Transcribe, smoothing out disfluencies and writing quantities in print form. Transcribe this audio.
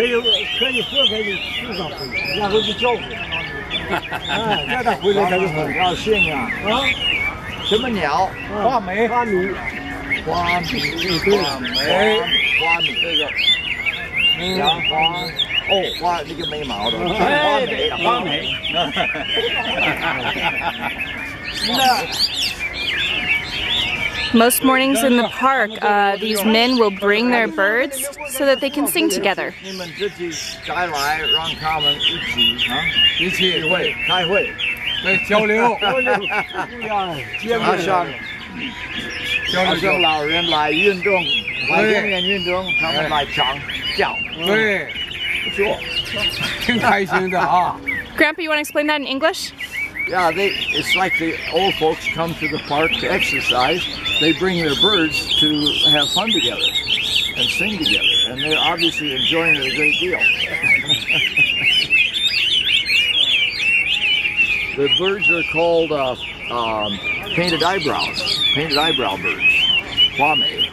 可以分给你市场回去，然后去交付。哎，让他回来他就很高兴呀。啊，什么鸟？花梅，花米，花米，对，花米，这个杨花。哦，花那个没毛的，哎，对，花梅。Most mornings in the park, these men will bring their birds so that they can sing together. 你们自己该来，让他们一起开会，来交流，好像老人来运动，来公园运动，他们来唱叫，对，不错，挺开心的啊。 Grandpa, you want to explain that in English? Yeah, it's like the old folks come to the park to exercise. They bring their birds to have fun together and sing together, and they're obviously enjoying it a great deal. The birds are called painted eyebrow birds, 花眉。